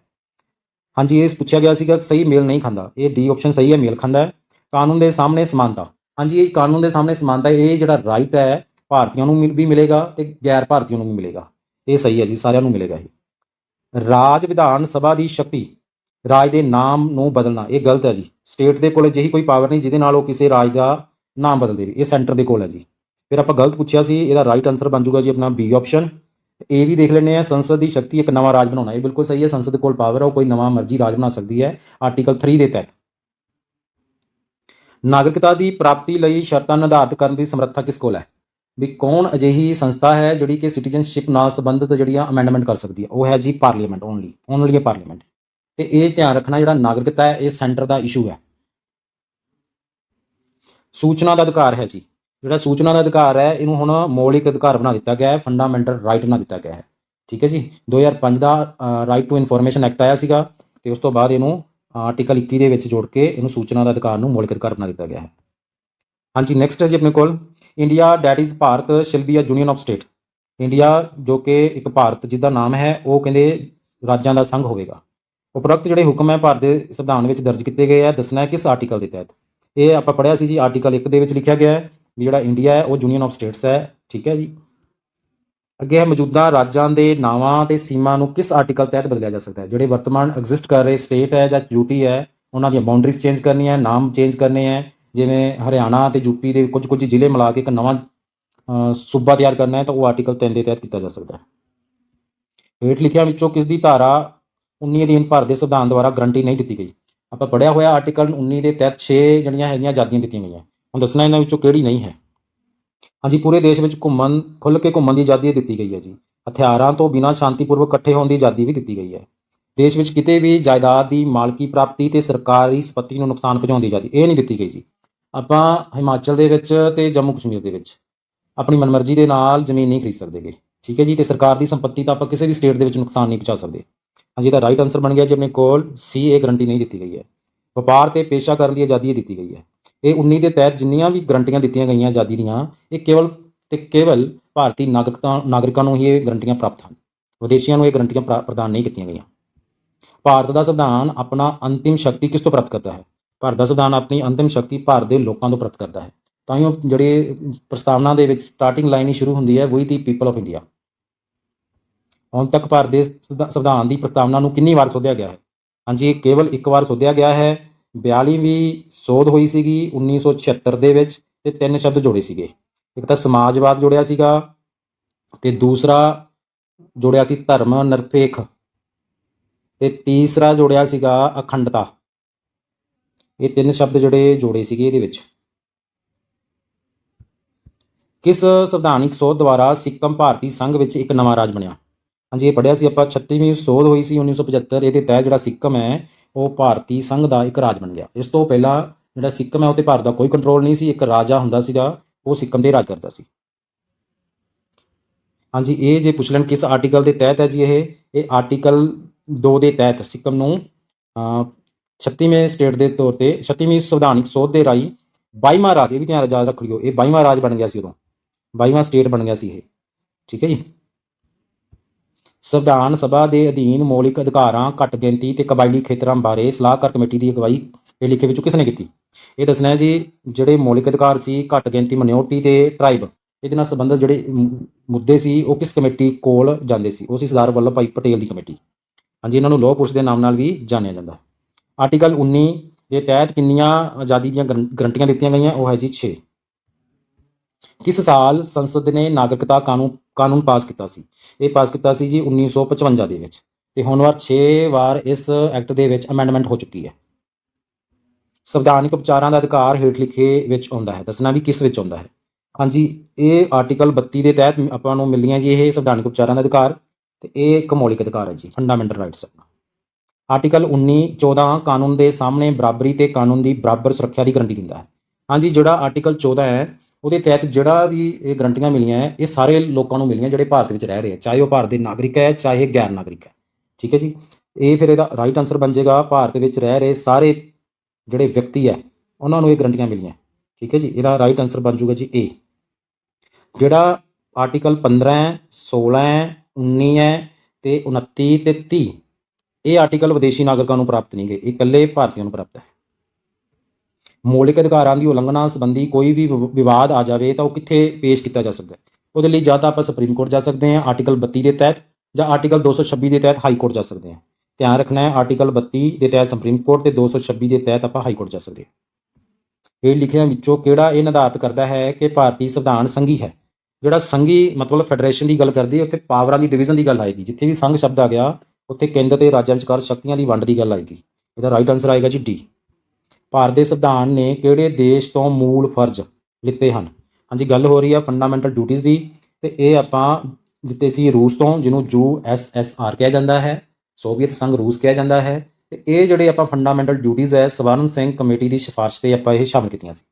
ਹਾਂਜੀ, ਇਹ ਪੁੱਛਿਆ ਗਿਆ ਸੀਗਾ ਸਹੀ ਮੇਲ ਨਹੀਂ ਖਾਂਦਾ। ਇਹ ਡੀ ਆਪਸ਼ਨ ਸਹੀ ਹੈ, ਮੇਲ ਖਾਂਦਾ ਹੈ। ਕਾਨੂੰਨ ਦੇ ਸਾਹਮਣੇ ਸਮਾਨਤਾ, ਹਾਂਜੀ ਇਹ ਕਾਨੂੰਨ ਦੇ ਸਾਹਮਣੇ ਸਮਾਨਤਾ, ਇਹ ਜਿਹੜਾ ਰਾਈਟ ਹੈ ਭਾਰਤੀਆਂ ਨੂੰ ਵੀ ਮਿਲੇਗਾ ਤੇ ਗੈਰ ਭਾਰਤੀਆਂ ਨੂੰ ਵੀ ਮਿਲੇਗਾ। ਇਹ ਸਹੀ ਹੈ ਜੀ, ਸਾਰਿਆਂ ਨੂੰ ਮਿਲੇਗਾ ਇਹ। ਰਾਜ ਵਿਧਾਨ ਸਭਾ ਦੀ ਸ਼ਕਤੀ ਰਾਜ ਦੇ ਨਾਮ ਨੂੰ ਬਦਲਣਾ, ਇਹ ਗਲਤ ਹੈ ਜੀ। ਸਟੇਟ ਦੇ ਕੋਲ ਅਜਿਹੀ ਕੋਈ ਪਾਵਰ ਨਹੀਂ ਜਿਹਦੇ ਨਾਲ ਉਹ ਕਿਸੇ ਰਾਜ ਦਾ ਨਾਮ ਬਦਲ ਦੇਵੇ। ਇਹ ਸੈਂਟਰ ਦੇ ਕੋਲ ਹੈ ਜੀ। ਫਿਰ ਆਪਾਂ ਗਲਤ ਪੁੱਛਿਆ ਸੀ, ਇਹਦਾ ਰਾਈਟ ਆਨਸਰ ਬਣ ਜਾਊਗਾ ਜੀ ਆਪਣਾ ਬੀ ਆਪਸ਼ਨ। ਇਹ ਵੀ ਦੇਖ ਲੈਂਦੇ ਆ, ਸੰਸਦ ਦੀ ਸ਼ਕਤੀ ਇੱਕ ਨਵਾਂ ਰਾਜ ਬਣਾਉਣਾ, ਇਹ ਬਿਲਕੁਲ ਸਹੀ ਹੈ। ਸੰਸਦ ਦੇ ਕੋਲ ਪਾਵਰ ਹੈ, ਉਹ ਕੋਈ ਨਵਾਂ ਮਰਜ਼ੀ ਰਾਜ ਬਣਾ ਸਕਦੀ ਹੈ ਆਰਟੀਕਲ 3 ਦੇ ਤਹਿਤ। ਨਾਗਰਿਕਤਾ ਦੀ ਪ੍ਰਾਪਤੀ ਲਈ ਸ਼ਰਤਾਂ ਨਿਰਧਾਰਿਤ ਕਰਨ ਦੀ ਸਮਰੱਥਾ ਕਿਸ ਕੋਲ ਹੈ? ਵੀ ਕੌਣ ਅਜਿਹੀ ਸੰਸਥਾ ਹੈ ਜਿਹੜੀ ਕਿ ਸਿਟੀਜ਼ਨਸ਼ਿਪ ਨਾਲ ਸੰਬੰਧਿਤ ਜਿਹੜੀਆਂ ਅਮੈਂਡਮੈਂਟ ਕਰ ਸਕਦੀ ਹੈ? ਉਹ ਹੈ ਜੀ ਪਾਰਲੀਮੈਂਟ, ਓਨਲੀ ਪਾਰਲੀਮੈਂਟ। ਤੇ ਇਹ ਧਿਆਨ ਰੱਖਣਾ ਜਿਹੜਾ ਨਾਗਰਿਕਤਾ ਹੈ ਇਹ ਸੈਂਟਰ ਦਾ ਇਸ਼ੂ ਹੈ। ਸੂਚਨਾ ਦਾ ਅਧਿਕਾਰ ਹੈ ਜੀ, ਜਿਹੜਾ ਸੂਚਨਾ ਦਾ ਅਧਿਕਾਰ ਹੈ ਇਹਨੂੰ ਹੁਣ ਮੌਲਿਕ ਅਧਿਕਾਰ ਬਣਾ ਦਿੱਤਾ ਗਿਆ ਹੈ, ਫੰਡਾਮੈਂਟਲ ਰਾਈਟ ਬਣਾ ਦਿੱਤਾ ਗਿਆ ਹੈ। ਠੀਕ ਹੈ ਜੀ, 2005 ਦਾ ਰਾਈਟ ਟੂ ਇਨਫੋਰਮੇਸ਼ਨ ਐਕਟ ਆਇਆ ਸੀਗਾ ਤੇ ਉਸ ਤੋਂ ਬਾਅਦ ਇਹਨੂੰ ਆਰਟੀਕਲ 21 ਦੇ ਵਿੱਚ ਜੋੜ ਕੇ ਇਹਨੂੰ ਸੂਚਨਾ ਦਾ ਅਧਿਕਾਰ ਨੂੰ ਮੌਲਿਕ ਅਧਿਕਾਰ ਬਣਾ ਦਿੱਤਾ ਗਿਆ ਹੈ। ਹਾਂਜੀ, ਨੈਕਸਟ ਹੈ ਜੀ ਆਪਣੇ ਕੋਲ India that is Bharat shall be a union of state. India ਜੋ ਕਿ ਇੱਕ ਭਾਰਤ ਜਿਹਦਾ ਨਾਮ ਹੈ ਉਹ ਕਹਿੰਦੇ ਰਾਜਾਂ ਦਾ ਸੰਘ ਹੋਵੇਗਾ। ਉਪਰੋਕਤ ਜਿਹੜੇ ਹੁਕਮ ਹੈ ਭਾਰਤ ਦੇ ਸੰਵਿਧਾਨ ਵਿੱਚ ਦਰਜ ਕੀਤੇ ਗਏ ਆ, ਦੱਸਣਾ ਹੈ ਕਿਸ ਆਰਟੀਕਲ ਦੇ ਤਹਿਤ। ਇਹ ਆਪਾਂ ਪੜ੍ਹਿਆ ਸੀ ਜੀ, ਆਰਟੀਕਲ 1 ਦੇ ਵਿੱਚ ਲਿਖਿਆ ਗਿਆ ਹੈ ਵੀ ਜਿਹੜਾ ਇੰਡੀਆ ਹੈ ਉਹ ਯੂਨੀਅਨ ਆਫ ਸਟੇਟਸ ਹੈ। ਠੀਕ ਹੈ ਜੀ, ਅੱਗੇ ਹੈ ਮੌਜੂਦਾ ਰਾਜਾਂ ਦੇ ਨਾਵਾਂ ਤੇ ਸੀਮਾ ਨੂੰ ਕਿਸ ਆਰਟੀਕਲ ਤਹਿਤ ਬਦਲਿਆ ਜਾ ਸਕਦਾ ਹੈ? ਜਿਹੜੇ ਵਰਤਮਾਨ ਐਗਜ਼ਿਸਟ ਕਰ ਰਹੇ ਸਟੇਟ ਹੈ ਜਾਂ ਯੂਟੀ ਹੈ ਉਹਨਾਂ ਦੀਆਂ ਬਾਉਂਡਰੀਜ਼ ਚੇਂਜ ਕਰਨੀਆਂ, ਨਾਮ ਚੇਂਜ ਕਰਨੇ ਹੈ। ਜਿਵੇਂ ਹਰਿਆਣਾ ਤੇ ਯੂਪੀ ਦੇ ਕੁਝ ਜ਼ਿਲ੍ਹੇ ਮਿਲਾ ਕੇ ਇੱਕ ਨਵਾਂ ਸੂਬਾ ਤਿਆਰ ਕਰਨਾ ਹੈ ਤਾਂ ਉਹ ਆਰਟੀਕਲ 3 ਦੇ ਤਹਿਤ ਕੀਤਾ ਜਾ ਸਕਦਾ ਹੈ। ਹੇਠ ਲਿਖਿਆਂ ਵਿੱਚੋਂ ਕਿਸ ਦੀ ਧਾਰਾ 19 ਅਧੀਨ ਭਾਰਤ ਦੇ ਸੰਵਿਧਾਨ ਦੁਆਰਾ ਗਰੰਟੀ ਨਹੀਂ ਦਿੱਤੀ ਗਈ? ਆਪਾਂ ਪੜ੍ਹਿਆ ਹੋਇਆ ਆਰਟੀਕਲ 19 ਦੇ ਤਹਿਤ 6 ਜਿਹੜੀਆਂ ਹੈਗੀਆਂ ਆਜ਼ਾਦੀਆਂ ਦਿੱਤੀਆਂ ਗਈਆਂ। ਹੁਣ ਦੱਸਣਾ ਇਹਨਾਂ ਵਿੱਚੋਂ ਕਿਹੜੀ ਨਹੀਂ ਹੈ। ਹਾਂਜੀ, ਪੂਰੇ ਦੇਸ਼ ਵਿੱਚ ਖੁੱਲ੍ਹ ਕੇ ਘੁੰਮਣ ਦੀ ਆਜ਼ਾਦੀ ਦਿੱਤੀ ਗਈ ਹੈ ਜੀ। ਹਥਿਆਰਾਂ ਤੋਂ ਬਿਨਾਂ ਸ਼ਾਂਤੀਪੂਰਵਕ ਇਕੱਠੇ ਹੋਣ ਦੀ ਆਜ਼ਾਦੀ ਵੀ ਦਿੱਤੀ ਗਈ ਹੈ। ਦੇਸ਼ ਵਿੱਚ ਕਿਤੇ ਵੀ ਜਾਇਦਾਦ ਦੀ ਮਾਲਕੀ ਪ੍ਰਾਪਤੀ ਤੇ ਸਰਕਾਰੀ ਸੰਪੱਤੀ ਨੂੰ ਨੁਕਸਾਨ ਪਹੁੰਚਾਉਣ ਦੀ ਆਜ਼ਾਦੀ ਇਹ ਨਹੀਂ ਦਿੱਤੀ ਗਈ ਜੀ। ਆਪਾਂ ਹਿਮਾਚਲ ਦੇ ਵਿੱਚ ਤੇ ਜੰਮੂ ਕਸ਼ਮੀਰ ਦੇ ਵਿੱਚ ਆਪਣੀ ਮਨਮਰਜ਼ੀ ਦੇ ਨਾਲ ਜ਼ਮੀਨ ਨਹੀਂ ਖਰੀਦ ਸਕਦੇ ਗੇ। ਠੀਕ ਹੈ ਜੀ, ਤੇ ਸਰਕਾਰ ਦੀ ਸੰਪੱਤੀ ਤਾਂ ਆਪਾਂ ਕਿਸੇ ਵੀ ਸਟੇਟ ਦੇ ਵਿੱਚ ਨੁਕਸਾਨ ਨਹੀਂ ਪਹੁੰਚਾ ਸਕਦੇ। ਹਾਂਜੀ, ਇਹਦਾ ਰਾਈਟ ਆਨਸਰ ਬਣ ਗਿਆ ਜੀ ਆਪਣੇ ਕੋਲ ਸੀ, ਇਹ ਗਰੰਟੀ ਨਹੀਂ ਦਿੱਤੀ ਗਈ ਹੈ। ਵਪਾਰ ਤੇ ਪੇਸ਼ਾ ਕਰਨ ਦੀ ਆਜ਼ਾਦੀ ਦਿੱਤੀ ਗਈ ਹੈ। ਇਹ 19 ਦੇ ਤਹਿਤ ਜਿੰਨੀਆਂ ਵੀ ਗਰੰਟੀਆਂ ਦਿੱਤੀਆਂ ਗਈਆਂ ਆਜ਼ਾਦੀ ਦੀਆਂ ਇਹ ਕੇਵਲ ਤੇ ਕੇਵਲ ਭਾਰਤੀ ਨਾਗਰਿਕਾਂ ਨੂੰ ਹੀ ਇਹ ਗਰੰਟੀਆਂ ਪ੍ਰਾਪਤ ਹਨ। ਵਿਦੇਸ਼ੀਆਂ ਨੂੰ ਇਹ ਗਰੰਟੀਆਂ ਪ੍ਰਦਾਨ ਨਹੀਂ ਕੀਤੀਆਂ ਗਈਆਂ। ਭਾਰਤ ਦਾ ਸੰਵਿਧਾਨ ਆਪਣਾ ਅੰਤਿਮ ਸ਼ਕਤੀ ਕਿਸ ਤੋਂ ਪ੍ਰਾਪਤ ਕਰਦਾ ਹੈ? ਭਾਰਤ ਦਾ ਸੰਵਿਧਾਨ ਆਪਣੀ ਅੰਤਿਮ ਸ਼ਕਤੀ ਭਾਰਤ ਦੇ ਲੋਕਾਂ ਤੋਂ ਪ੍ਰਾਪਤ ਕਰਦਾ ਹੈ। ਤਾਂ ਹੀ ਉਹ ਜਿਹੜੇ ਪ੍ਰਸਤਾਵਨਾ ਦੇ ਵਿੱਚ ਸਟਾਰਟਿੰਗ ਲਾਈਨ ਹੀ ਸ਼ੁਰੂ ਹੁੰਦੀ ਹੈ ਵੀ ਦੀ ਪੀਪਲ ਆਫ ਇੰਡੀਆ। ਹੁਣ ਤੱਕ ਭਾਰਤ ਦੇ ਸੰਵਿਧਾਨ ਦੀ ਪ੍ਰਸਤਾਵਨਾ ਨੂੰ ਕਿੰਨੀ ਵਾਰ ਸੋਧਿਆ ਗਿਆ ਹੈ? ਹਾਂਜੀ, ਇਹ ਕੇਵਲ ਇੱਕ ਵਾਰ ਸੋਧਿਆ ਗਿਆ ਹੈ। 42ਵੀਂ ਸੋਧ ਹੋਈ ਸੀਗੀ 1976 ਦੇ ਵਿੱਚ ਤੇ 3 ਸ਼ਬਦ ਜੋੜੇ ਸੀਗੇ। ਇੱਕ ਤਾਂ ਸਮਾਜਵਾਦ ਜੋੜਿਆ ਸੀਗਾ ਤੇ ਦੂਸਰਾ ਜੋੜਿਆ ਸੀ ਧਰਮ ਨਿਰਪੇਖ ਤੇ ਤੀਸਰਾ ਜੋੜਿਆ ਸੀਗਾ ਅਖੰਡਤਾ। ਇਹ 3 ਸ਼ਬਦ ਜਿਹੜੇ ਜੋੜੇ ਸੀਗੇ ਇਹਦੇ ਵਿੱਚ। ਕਿਸ ਸੰਵਿਧਾਨਿਕ ਸੋਧ ਦੁਆਰਾ ਸਿੱਕਮ ਭਾਰਤੀ ਸੰਘ ਵਿੱਚ ਇੱਕ ਨਵਾਂ ਰਾਜ ਬਣਿਆ? ਹਾਂਜੀ, ਇਹ ਪੜ੍ਹਿਆ ਸੀ ਆਪਾਂ 36ਵੀਂ ਸੋਧ ਹੋਈ ਸੀ 1975। ਇਹਦੇ ਤਹਿਤ ਜਿਹੜਾ ਸਿੱਕਮ ਹੈ ਉਹ ਭਾਰਤੀ ਸੰਘ ਦਾ ਇੱਕ ਰਾਜ ਬਣ ਗਿਆ। ਇਸ ਤੋਂ ਪਹਿਲਾਂ ਜਿਹੜਾ ਸਿੱਕਮ ਹੈ ਉਹ ਤੇ ਭਾਰਤ ਦਾ ਕੋਈ ਕੰਟਰੋਲ ਨਹੀਂ ਸੀ, ਇੱਕ ਰਾਜਾ ਹੁੰਦਾ ਸੀਗਾ ਉਹ ਸਿੱਕਮ ਦੇ ਰਾਜ ਕਰਦਾ ਸੀ। ਹਾਂਜੀ, ਇਹ ਜੇ ਪੁੱਛ ਲੈਣ ਕਿਸ ਆਰਟੀਕਲ ਦੇ ਤਹਿਤ ਹੈ ਜੀ ਇਹ ਆਰਟੀਕਲ 2 ਦੇ ਤਹਿਤ ਸਿੱਕਮ ਨੂੰ 36ਵੇਂ ਸਟੇਟ ਦੇ ਤੌਰ ਤੇ 36ਵੀਂ ਸੰਵਿਧਾਨਿਕ ਸੋਧ ਦੇ ਰਾਹੀਂ 22ਵਾਂ ਰਾਜ, ਇਹ ਵੀ ਧਿਆਨ ਯਾਦ ਰੱਖ ਲਿਓ, ਇਹ 22ਵਾਂ ਰਾਜ ਬਣ ਗਿਆ ਸੀ ਉਦੋਂ, 22ਵਾਂ ਸਟੇਟ ਬਣ ਗਿਆ ਸੀ ਇਹ। ਠੀਕ ਹੈ ਜੀ। ਸੰਵਿਧਾਨ ਸਭਾ ਦੇ ਅਧੀਨ ਮੌਲਿਕ ਅਧਿਕਾਰਾਂ, ਘੱਟ ਗਿਣਤੀ ਤੇ ਕਬਾਇਲੀ ਖੇਤਰਾਂ ਬਾਰੇ ਸਲਾਹਕਾਰ ਕਮੇਟੀ ਦੀ ਅਗਵਾਈ ਇਹ ਲਿਖੇ ਵਿੱਚੋਂ ਕਿਸ ਨੇ ਕੀਤੀ? ਇਹ ਦੱਸਣਾ ਹੈ ਜੀ, ਜਿਹੜੇ ਮੌਲਿਕ ਅਧਿਕਾਰ ਸੀ, ਘੱਟ ਗਿਣਤੀ, ਮਿਨੋਰਟੀ ਤੇ ਟਰਾਈਬ, ਇਹਦੇ ਨਾਲ ਸੰਬੰਧਿਤ ਜਿਹੜੇ ਮੁੱਦੇ ਸੀ ਉਹ ਕਿਸ ਕਮੇਟੀ ਕੋਲ ਜਾਂਦੇ ਸੀ? ਉਹ ਸੀ ਸਰਦਾਰ ਵੱਲਭ ਭਾਈ ਪਟੇਲ ਦੀ ਕਮੇਟੀ। ਹਾਂਜੀ, ਇਹਨਾਂ ਨੂੰ ਲੋਹ ਪੁਰਸ਼ ਦੇ ਨਾਮ ਨਾਲ ਵੀ ਜਾਣਿਆ ਜਾਂਦਾ। ਆਰਟੀਕਲ 19 ਦੇ ਤਹਿਤ ਕਿੰਨੀਆਂ ਆਜ਼ਾਦੀ ਦੀਆਂ ਗਰੰਟੀਆਂ ਦਿੱਤੀਆਂ ਗਈਆਂ? ਉਹ ਹੈ ਜੀ 6। ਕਿਸ ਸਾਲ ਸੰਸਦ ਨੇ ਨਾਗਰਿਕਤਾ ਕਾਨੂੰਨ ਪਾਸ ਕੀਤਾ ਸੀ? ਇਹ ਪਾਸ ਕੀਤਾ ਸੀ ਜੀ 1955 ਦੇ ਵਿੱਚ, ਤੇ ਹੁਣ ਵਾਰ 6 ਵਾਰ ਇਸ ਐਕਟ ਦੇ ਵਿੱਚ ਅਮੈਂਡਮੈਂਟ ਹੋ ਚੁੱਕੀ ਹੈ। ਸੰਵਿਧਾਨਿਕ ਉਪਚਾਰਾਂ ਦਾ ਅਧਿਕਾਰ ਹੇਠ ਲਿਖੇ ਵਿੱਚ ਆਉਂਦਾ ਹੈ, ਦੱਸਣਾ ਵੀ ਕਿਸ ਵਿੱਚ ਆਉਂਦਾ ਹੈ? ਹਾਂਜੀ, ਇਹ ਆਰਟੀਕਲ 32 ਦੇ ਤਹਿਤ ਆਪਾਂ ਨੂੰ ਮਿਲੀਆਂ ਜੀ ਇਹ ਸੰਵਿਧਾਨਿਕ ਉਪਚਾਰਾਂ ਦਾ ਅਧਿਕਾਰ, ਤੇ ਇਹ ਇੱਕ ਮੌਲਿਕ ਅਧਿਕਾਰ ਹੈ ਜੀ, ਫੰਡਾਮੈਂਟਲ ਰਾਈਟਸ। ਆਰਟੀਕਲ 19-14 ਕਾਨੂੰਨ ਦੇ ਸਾਹਮਣੇ ਬਰਾਬਰੀ ਤੇ ਕਾਨੂੰਨ ਦੀ ਬਰਾਬਰ ਸੁਰੱਖਿਆ ਦੀ ਗਰੰਟੀ ਦਿੰਦਾ ਹੈ। ਹਾਂਜੀ, ਜਿਹੜਾ ਆਰਟੀਕਲ 14 ਹੈ ਉਹਦੇ ਤਹਿਤ ਜਿਹੜਾ ਵੀ ਇਹ ਗਰੰਟੀਆਂ ਮਿਲੀਆਂ ਹੈ, ਇਹ ਸਾਰੇ ਲੋਕਾਂ ਨੂੰ ਮਿਲੀਆਂ ਜਿਹੜੇ ਭਾਰਤ ਵਿੱਚ ਰਹਿ ਰਹੇ ਆ, ਚਾਹੇ ਉਹ ਭਾਰਤ ਦੇ ਨਾਗਰਿਕ ਹੈ ਚਾਹੇ ਗੈਰ ਨਾਗਰਿਕ ਹੈ। ਠੀਕ ਹੈ ਜੀ। ਇਹ ਫਿਰ ਇਹਦਾ ਰਾਈਟ ਆਨਸਰ ਬਣ ਜਾਏਗਾ, ਭਾਰਤ ਵਿੱਚ ਰਹਿ ਰਹੇ ਸਾਰੇ ਜਿਹੜੇ ਵਿਅਕਤੀ ਹੈ ਉਹਨਾਂ ਨੂੰ ਇਹ ਗਰੰਟੀਆਂ ਮਿਲੀਆਂ। ਠੀਕ ਹੈ ਜੀ, ਇਹਦਾ ਰਾਈਟ ਆਨਸਰ ਬਣ ਜਾਊਗਾ ਜੀ ਏ। ਜਿਹੜਾ ਆਰਟੀਕਲ 15 ਹੈ, 16 ਹੈ, 19 ਹੈ ਤੇ 29 ਤੇ 30, ਇਹ ਆਰਟੀਕਲ ਵਿਦੇਸ਼ੀ ਨਾਗਰਿਕਾਂ ਨੂੰ ਪ੍ਰਾਪਤ ਨਹੀਂ ਗਏ, ਇਹ ਇਕੱਲੇ ਭਾਰਤੀਆਂ ਨੂੰ ਪ੍ਰਾਪਤ ਹੈ। ਮੌਲਿਕ ਅਧਿਕਾਰਾਂ ਦੀ ਉਲੰਘਣਾ ਸੰਬੰਧੀ ਕੋਈ ਵੀ ਵਿਵਾਦ ਆ ਜਾਵੇ ਤਾਂ ਉਹ ਕਿੱਥੇ ਪੇਸ਼ ਕੀਤਾ ਜਾ ਸਕਦਾ ਹੈ? ਉਹਦੇ ਲਈ ਜਾਂ ਤਾਂ ਆਪਾਂ ਸੁਪਰੀਮ ਕੋਰਟ ਜਾ ਸਕਦੇ ਹਾਂ ਆਰਟੀਕਲ 32 ਦੇ ਤਹਿਤ, ਜਾਂ ਆਰਟੀਕਲ 226 ਦੇ ਤਹਿਤ ਹਾਈ ਕੋਰਟ ਜਾ ਸਕਦੇ ਹਾਂ। ਧਿਆਨ ਰੱਖਣਾ ਹੈ, ਆਰਟੀਕਲ 32 ਦੇ ਤਹਿਤ ਸੁਪਰੀਮ ਕੋਰਟ ਤੇ 226 ਦੇ ਤਹਿਤ ਆਪਾਂ ਹਾਈ ਕੋਰਟ ਜਾ ਸਕਦੇ ਹਾਂ। ਇਹ ਲਿਖਿਆਂ ਵਿੱਚੋਂ ਕਿਹੜਾ ਇਹ ਨਿਰਧਾਰਤ ਕਰਦਾ ਹੈ ਕਿ ਭਾਰਤੀ ਸੰਵਿਧਾਨ ਸੰਘੀ ਹੈ? ਜਿਹੜਾ ਸੰਘੀ ਮਤਲਬ ਫੈਡਰੇਸ਼ਨ ਦੀ ਗੱਲ ਕਰਦੀ ਹੈ, ਉੱਥੇ ਪਾਵਰਾਂ ਦੀ ਡਿਵੀਜ਼ਨ ਦੀ ਗੱਲ ਆਏਗੀ। ਜਿੱਥੇ ਵੀ ਸੰਘ ਸ਼ਬਦ ਆ ਗਿਆ ਉੱਥੇ ਕੇਂਦਰ ਤੇ ਰਾਜਾਂ ਵਿਚਕਾਰ ਸ਼ਕਤੀਆਂ ਦੀ ਵੰਡ ਦੀ ਗੱਲ ਆਏਗੀ। ਇਹਦਾ ਰਾਈਟ ਆਨਸਰ ਆਏਗਾ ਜੀ ਡੀ। ਭਾਰਤ ਦੇ ਸੰਵਿਧਾਨ ਨੇ ਕਿਹੜੇ ਦੇਸ਼ ਤੋਂ ਮੂਲ ਫਰਜ਼ ਲਿੱਤੇ ਹਨ? ਹਾਂਜੀ, ਗੱਲ ਹੋ ਰਹੀ ਆ ਫੰਡਾਮੈਂਟਲ ਡਿਊਟੀਜ਼ ਦੀ, ਤੇ ਇਹ ਆਪਾਂ ਲਿੱਤੇ ਸੀ ਰੂਸ ਤੋਂ, ਜਿਹਨੂੰ USSR ਕਿਹਾ ਜਾਂਦਾ ਹੈ, ਸੋਵੀਅਤ ਸੰਘ ਰੂਸ ਕਿਹਾ ਜਾਂਦਾ ਹੈ। ਤੇ ਇਹ ਜਿਹੜੇ ਆਪਾਂ ਫੰਡਾਮੈਂਟਲ ਡਿਊਟੀਜ਼ ਹੈ, ਸਵਰਨ ਸਿੰਘ ਕਮੇਟੀ ਦੀ ਸਿਫਾਰਿਸ਼ ਤੇ ਆਪਾਂ ਇਹ ਸ਼ਾਮਿਲ ਕੀਤੀਆਂ ਸੀ।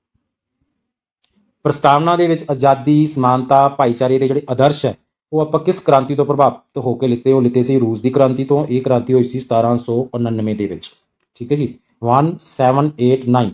ਪ੍ਰਸਤਾਵਨਾ ਦੇ ਵਿੱਚ ਆਜ਼ਾਦੀ, ਸਮਾਨਤਾ, ਭਾਈਚਾਰੇ ਦੇ ਜਿਹੜੇ ਆਦਰਸ਼ ਹੈ ਉਹ ਆਪਾਂ ਕਿਸ ਕ੍ਰਾਂਤੀ ਤੋਂ ਪ੍ਰਭਾਵਿਤ ਹੋ ਕੇ ਲਿੱਤੇ? ਉਹ ਲਿੱਤੇ ਸੀ ਰੂਸ ਦੀ ਕ੍ਰਾਂਤੀ ਤੋਂ। ਇਹ ਕ੍ਰਾਂਤੀ ਹੋਈ ਸੀ 1799 ਦੇ ਵਿੱਚ। ਠੀਕ ਹੈ ਜੀ, 1789।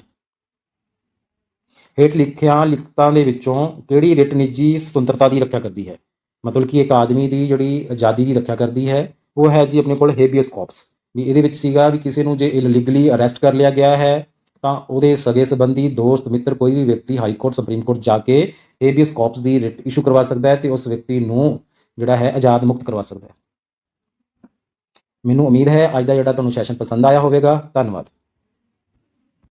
ਹੇਠ ਲਿਖਿਆਂ ਲਿਖਤਾਂ ਦੇ ਵਿੱਚੋਂ ਕਿਹੜੀ ਰਿਟ ਨਿੱਜੀ ਸੁਤੰਤਰਤਾ ਦੀ ਰੱਖਿਆ ਕਰਦੀ ਹੈ? ਮਤਲਬ ਕਿ ਇੱਕ ਆਦਮੀ ਦੀ ਜਿਹੜੀ ਆਜ਼ਾਦੀ ਦੀ ਰੱਖਿਆ ਕਰਦੀ ਹੈ ਉਹ ਹੈ ਜੀ ਆਪਣੇ ਕੋਲ ਹੇਬੀਅਸ ਕਾਰਪਸ। ਵੀ ਇਹਦੇ ਵਿੱਚ ਸੀਗਾ ਵੀ ਕਿਸੇ ਨੂੰ ਜੇ ਇਲੀਗਲੀ ਅਰੈਸਟ ਕਰ ਲਿਆ ਗਿਆ ਹੈ ਤਾਂ ਉਹਦੇ ਸਗੇ ਸੰਬੰਧੀ, ਦੋਸਤ, ਮਿੱਤਰ, ਕੋਈ ਵੀ ਵਿਅਕਤੀ ਹਾਈ ਕੋਰਟ, ਸੁਪਰੀਮ ਕੋਰਟ ਜਾ ਕੇ ਹੇਬੀਅਸ ਕਾਰਪਸ ਦੀ ਰਿਟ ਇਸ਼ੂ ਕਰਵਾ ਸਕਦਾ ਹੈ ਤੇ ਉਸ ਵਿਅਕਤੀ ਨੂੰ ਜਿਹੜਾ ਹੈ ਆਜ਼ਾਦ ਮੁਕਤ ਕਰਵਾ ਸਕਦਾ ਹੈ। ਮੈਨੂੰ ਉਮੀਦ ਹੈ ਅੱਜ ਦਾ ਜਿਹੜਾ ਤੁਹਾਨੂੰ ਸੈਸ਼ਨ ਪਸੰਦ ਆਇਆ ਹੋਵੇਗਾ। ਧੰਨਵਾਦ।